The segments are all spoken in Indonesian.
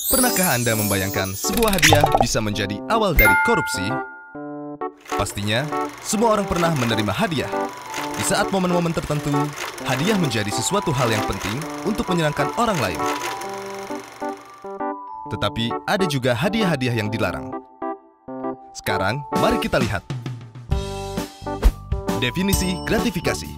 Pernahkah Anda membayangkan sebuah hadiah bisa menjadi awal dari korupsi? Pastinya, semua orang pernah menerima hadiah. Di saat momen-momen tertentu, hadiah menjadi sesuatu hal yang penting untuk menyenangkan orang lain. Tetapi ada juga hadiah-hadiah yang dilarang. Sekarang, mari kita lihat. Definisi gratifikasi.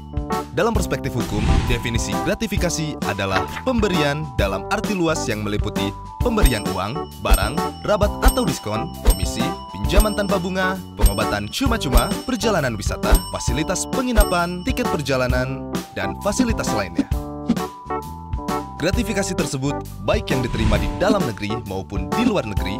Dalam perspektif hukum, definisi gratifikasi adalah pemberian dalam arti luas yang meliputi pemberian uang, barang, rabat atau diskon, komisi, pinjaman tanpa bunga, pengobatan cuma-cuma, perjalanan wisata, fasilitas penginapan, tiket perjalanan, dan fasilitas lainnya. Gratifikasi tersebut baik yang diterima di dalam negeri maupun di luar negeri,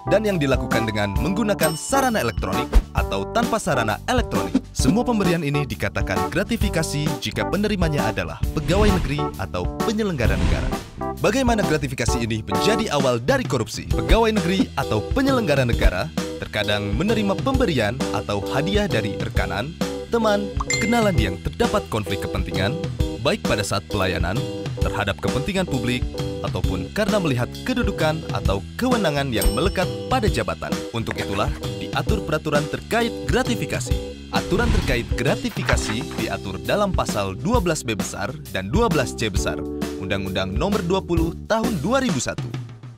dan yang dilakukan dengan menggunakan sarana elektronik atau tanpa sarana elektronik. Semua pemberian ini dikatakan gratifikasi jika penerimanya adalah pegawai negeri atau penyelenggara negara. Bagaimana gratifikasi ini menjadi awal dari korupsi? Pegawai negeri atau penyelenggara negara terkadang menerima pemberian atau hadiah dari rekanan, teman, kenalan yang terdapat konflik kepentingan, baik pada saat pelayanan, terhadap kepentingan publik, ataupun karena melihat kedudukan atau kewenangan yang melekat pada jabatan. Untuk itulah, diatur peraturan terkait gratifikasi. Aturan terkait gratifikasi diatur dalam pasal 12B besar dan 12C besar Undang-Undang Nomor 20 Tahun 2001.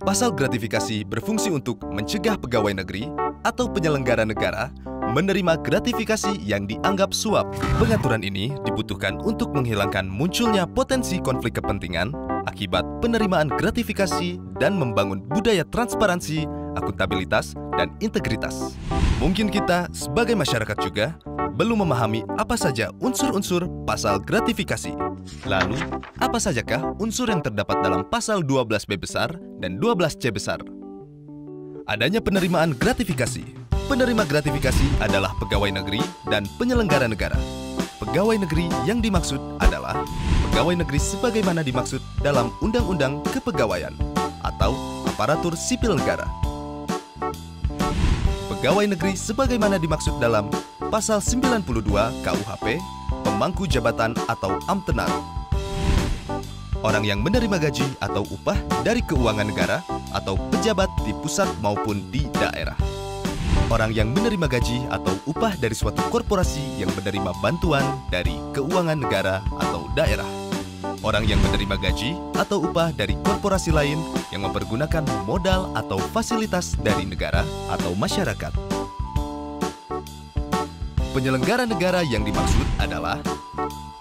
Pasal gratifikasi berfungsi untuk mencegah pegawai negeri atau penyelenggara negara menerima gratifikasi yang dianggap suap. Pengaturan ini dibutuhkan untuk menghilangkan munculnya potensi konflik kepentingan akibat penerimaan gratifikasi dan membangun budaya transparansi, akuntabilitas, dan integritas. Mungkin kita sebagai masyarakat juga belum memahami apa saja unsur-unsur pasal gratifikasi. Lalu, apa sajakah unsur yang terdapat dalam pasal 12B besar dan 12C besar? Adanya penerimaan gratifikasi. Penerima gratifikasi adalah pegawai negeri dan penyelenggara negara. Pegawai negeri yang dimaksud adalah pegawai negeri sebagaimana dimaksud dalam Undang-Undang Kepegawaian atau aparatur sipil negara. Pegawai negeri sebagaimana dimaksud dalam Pasal 92 KUHP, pemangku jabatan atau amtenar. Orang yang menerima gaji atau upah dari keuangan negara atau pejabat di pusat maupun di daerah. Orang yang menerima gaji atau upah dari suatu korporasi yang menerima bantuan dari keuangan negara atau daerah. Orang yang menerima gaji atau upah dari korporasi lain yang mempergunakan modal atau fasilitas dari negara atau masyarakat. Penyelenggara negara yang dimaksud adalah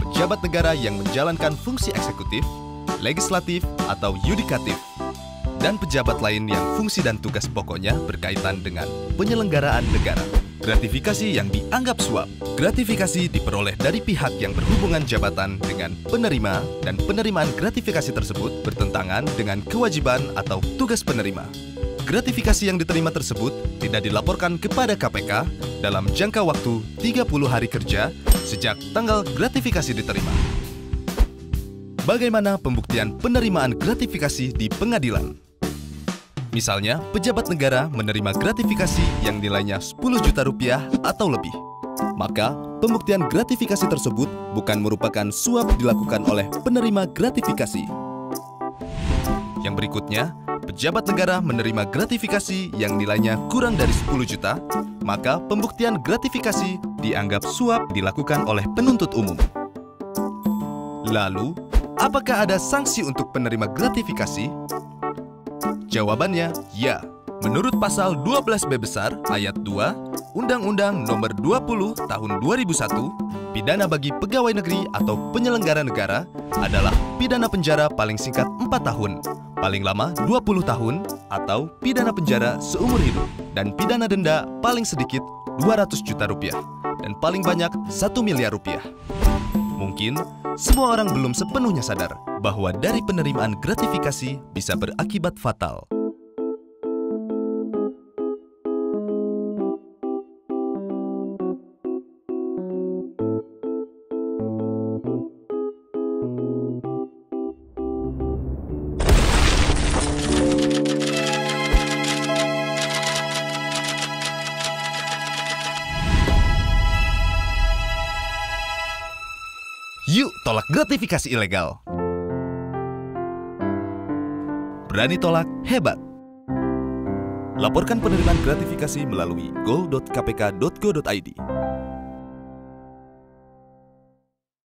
pejabat negara yang menjalankan fungsi eksekutif, legislatif, atau yudikatif, dan pejabat lain yang fungsi dan tugas pokoknya berkaitan dengan penyelenggaraan negara. Gratifikasi yang dianggap suap. Gratifikasi diperoleh dari pihak yang berhubungan jabatan dengan penerima, dan penerimaan gratifikasi tersebut bertentangan dengan kewajiban atau tugas penerima. Gratifikasi yang diterima tersebut tidak dilaporkan kepada KPK dalam jangka waktu 30 hari kerja sejak tanggal gratifikasi diterima. Bagaimana pembuktian penerimaan gratifikasi di pengadilan? Misalnya, pejabat negara menerima gratifikasi yang nilainya 10 juta rupiah atau lebih. Maka, pembuktian gratifikasi tersebut bukan merupakan suap dilakukan oleh penerima gratifikasi. Yang berikutnya, pejabat negara menerima gratifikasi yang nilainya kurang dari 10 juta, maka pembuktian gratifikasi dianggap suap dilakukan oleh penuntut umum. Lalu, apakah ada sanksi untuk penerima gratifikasi? Jawabannya, ya. Menurut pasal 12B besar ayat 2 Undang-Undang Nomor 20 Tahun 2001, pidana bagi pegawai negeri atau penyelenggara negara adalah pidana penjara paling singkat 4 tahun, paling lama 20 tahun, atau pidana penjara seumur hidup, dan pidana denda paling sedikit 200 juta rupiah, dan paling banyak 1 miliar rupiah. Mungkin semua orang belum sepenuhnya sadar bahwa dari penerimaan gratifikasi bisa berakibat fatal. Yuk tolak gratifikasi ilegal. Berani tolak, hebat. Laporkan penerimaan gratifikasi melalui go.kpk.go.id.